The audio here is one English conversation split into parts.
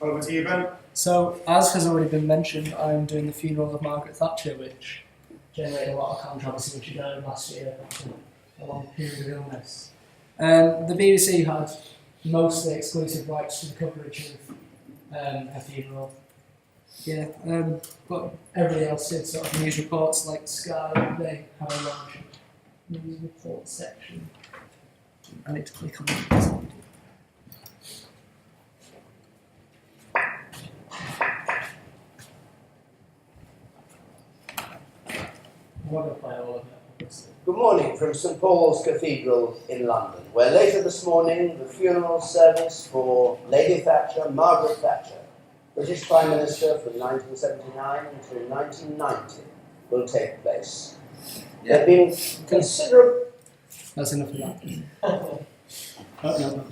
Over to you, Ben. So, as has already been mentioned, I'm doing the funeral of Margaret Thatcher, which generated a lot of controversy, which you died last year after a long period of illness. The BBC had mostly exclusive rights to the coverage of her funeral. Yeah, but everybody else did sort of news reports like Sky. They have a large news report section. I need to click on this. Good morning from St Paul's Cathedral in London, where later this morning the funeral service for Lady Thatcher, Margaret Thatcher, British Prime Minister from 1979 until 1990, will take place. There have been considerable... That's enough of that. No.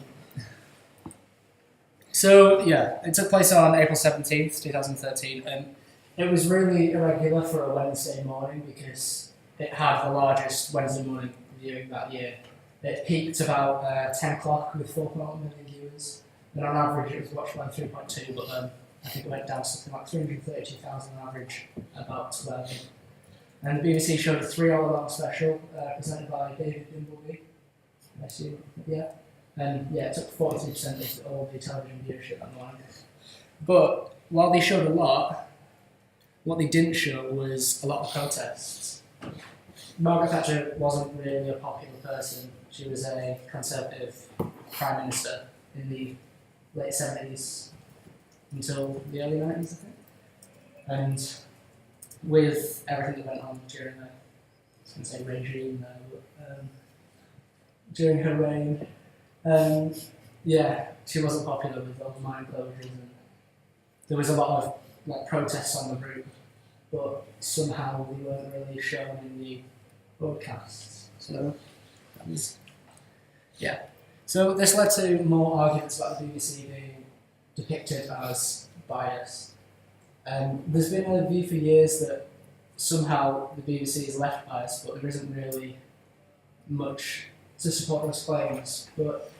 So, yeah, it took place on April 17th, 2013, and it was really irregular for a Wednesday morning because it had the largest Wednesday morning viewing that year. It peaked about 10 o'clock with 4.1 million viewers, and on average it was watched by 3.2, but I think it went down to something like 332,000 on average, about 12. And the BBC showed a 3-hour-long special presented by David Dimbleby, I assume, yeah. And yeah, it took 43% of all the television viewership that morning. But while they showed a lot, what they didn't show was a lot of protests. Margaret Thatcher wasn't really a popular person. She was a Conservative Prime Minister in the late 70s until the early 90s, I think. And with everything that went on during her, I was going to say regime there, but during her reign, yeah, she wasn't popular with all the mine closures, and there was a lot of protests on the route, but somehow they weren't really shown in the broadcasts. So that was, yeah. So this led to more arguments about the BBC being depicted as biased. There's been a view for years that somehow the BBC is left biased, but there isn't really much to support those claims. But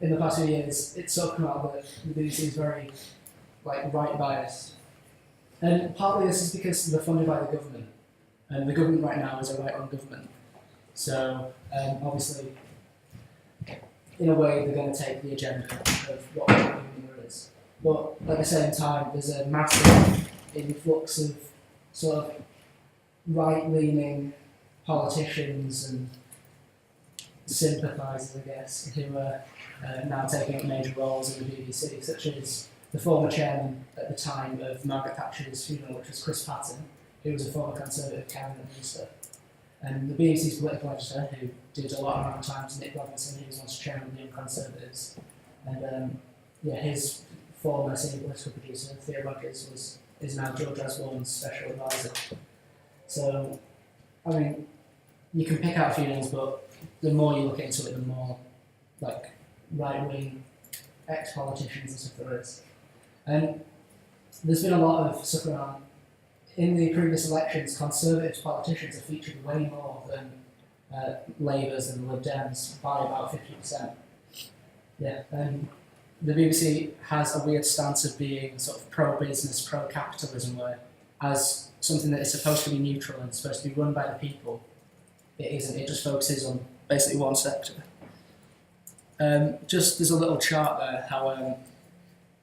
in the past few years, it's sort of come out that the BBC is very right biased. And partly this is because they're funded by the government, and the government right now is a right-wing government. So obviously, in a way, they're going to take the agenda of what the government is. But at the same time, there's a massive influx of sort of right-leaning politicians and sympathisers, I guess, who are now taking up major roles in the BBC, such as the former chairman at the time of Margaret Thatcher's funeral, which was Chris Patten, who was a former Conservative cabinet minister. And the BBC's political editor, who did a lot around times, Nick Robinson, who was once chairman of the Young Conservatives. And his former senior political producer, Theo Rogers, is now George Osborne's special advisor. So, I mean, you can pick out a few names, but the more you look into it, the more right-wing ex-politicians and stuff there is. And there's been a lot of stuff going on. In the previous elections, Conservative politicians have featured way more than Labour's and Lib Dems by about 50%. Yeah, and the BBC has a weird stance of being sort of pro-business, pro-capitalism, where as something that is supposed to be neutral and supposed to be run by the people, it isn't. It just focuses on basically one sector. Just there's a little chart there how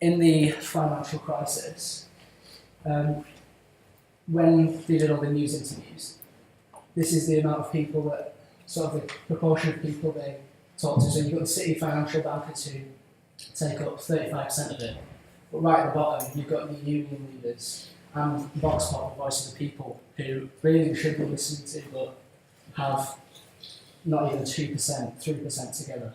in the financial crisis, when they did all the news interviews, this is the amount of people that, sort of the proportion of people they talk to. So you've got the city financial bankers who take up 35% of it, but right at the bottom you've got the union leaders and Vox Pop, the voice of the people, who really should be listened to, but have not even 2%, 3% together.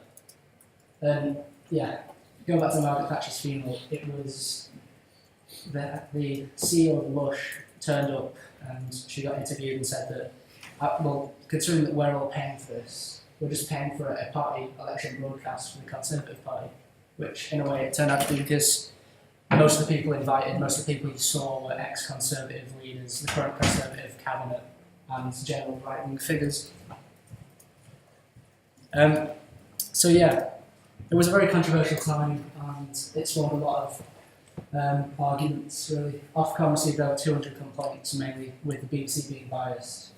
And yeah, going back to Margaret Thatcher's funeral, it was that the CEO of Lush turned up and she got interviewed and said that, well, considering that we're all paying for this, we're just paying for a party election broadcast for the Conservative Party, which in a way it turned out to be because most of the people invited, most of the people you saw were ex-Conservative leaders, the current Conservative cabinet, and general right-wing figures. So yeah, it was a very controversial time, and it spawned a lot of arguments, really. Ofcom received over 200 complaints, mainly with the BBC being biased.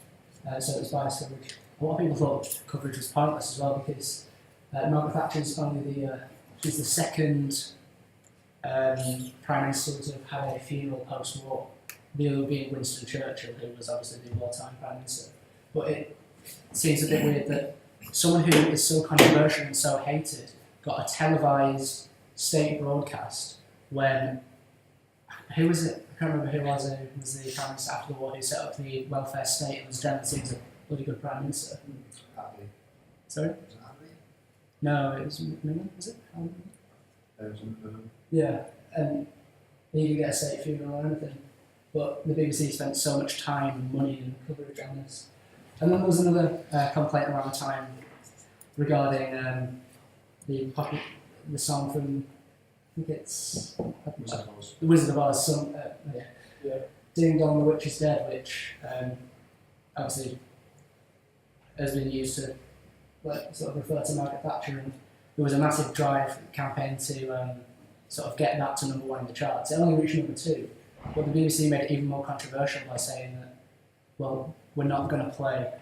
So it was biased coverage. A lot of people thought coverage was pointless as well because Margaret Thatcher is only she's the second Prime Minister to have had a funeral post-war, the other being Winston Churchill, who was obviously the wartime Prime Minister. But it seems a bit weird that someone who is so controversial and so hated got a televised state broadcast when, who was it? I can't remember who was the Prime Minister after the war who set up the welfare state and was generally seen as a bloody good Prime Minister. Happy. Sorry? Was it Happy? No, it was Miller, was it? Miller. Yeah, and he didn't get a state funeral or anything. But the BBC spent so much time and money and coverage on this. And then there was another complaint around the time regarding the song from, I think it's The Wizard of Oz, song, Ding Dong the Witch is Dead, which obviously has been used to sort of refer to Margaret Thatcher, and there was a massive drive campaign to sort of get that to #1 in the charts. It only reached #2, but the BBC made it even more controversial by saying that, well, we're not going to play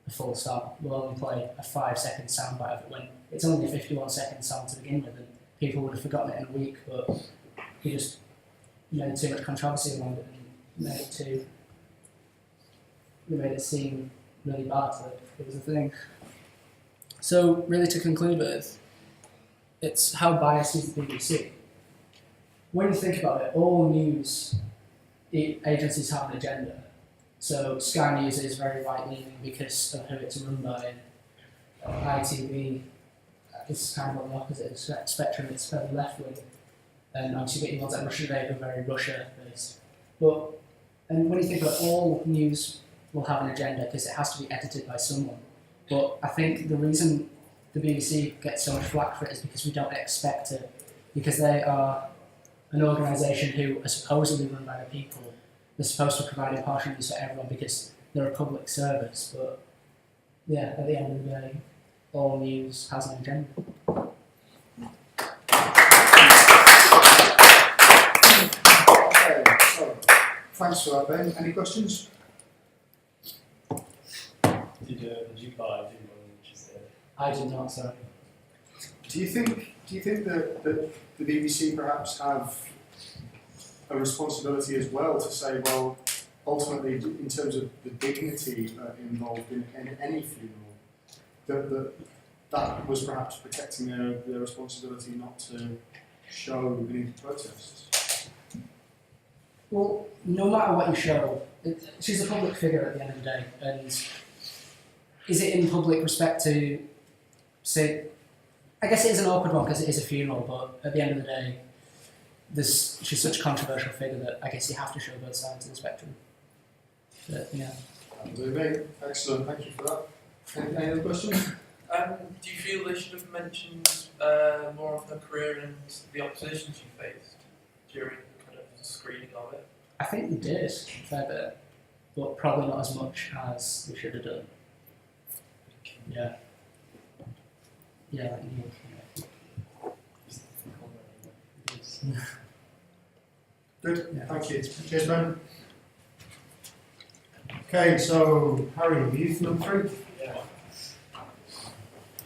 the full song, we'll only play a 5-second soundbite of it when it's only a 51-second song to begin with, and people would have forgotten it in a week, but he just made too much controversy around it and made it seem really bad that it was a thing. So, really to conclude with, it's how biased is the BBC. When you think about it, all news agencies have an agenda. So Sky News is very right-leaning because of who it's run by. ITV is kind of on the opposite spectrum, it's fairly left-wing. And obviously you get ones like Russia Today who are very Russia-based. And when you think about it, all news will have an agenda because it has to be edited by someone. But I think the reason the BBC gets so much flack for it is because we don't expect it. Because they are an organisation who are supposedly run by the people. They're supposed to provide impartial news for everyone because they're a public service. But yeah, at the end of the day, all news has an agenda. Okay, so thanks for that, Ben. Any questions? Did you buy Ding Dong the Witch is Dead? I did not, sorry. Do you think that the BBC perhaps have a responsibility as well to say, well, ultimately, in terms of the dignity involved in any funeral, that was perhaps protecting their responsibility not to show any protests? Well, no matter what you show, she's a public figure at the end of the day, and is it in public respect to say, I guess it is an awkward one because it is a funeral, but at the end of the day, she's such a controversial figure that I guess you have to show both sides of the spectrum. But, yeah. Excellent, thank you for that. Any other questions? Do you feel they should have mentioned more of her career and the opposition she faced during kind of the screening of it? I think they did, a fair bit, but probably not as much as they should have done. Yeah. Yeah, like you. Good, Yeah. thank you. Cheers, Ben. Okay, so Harry, youth number 3.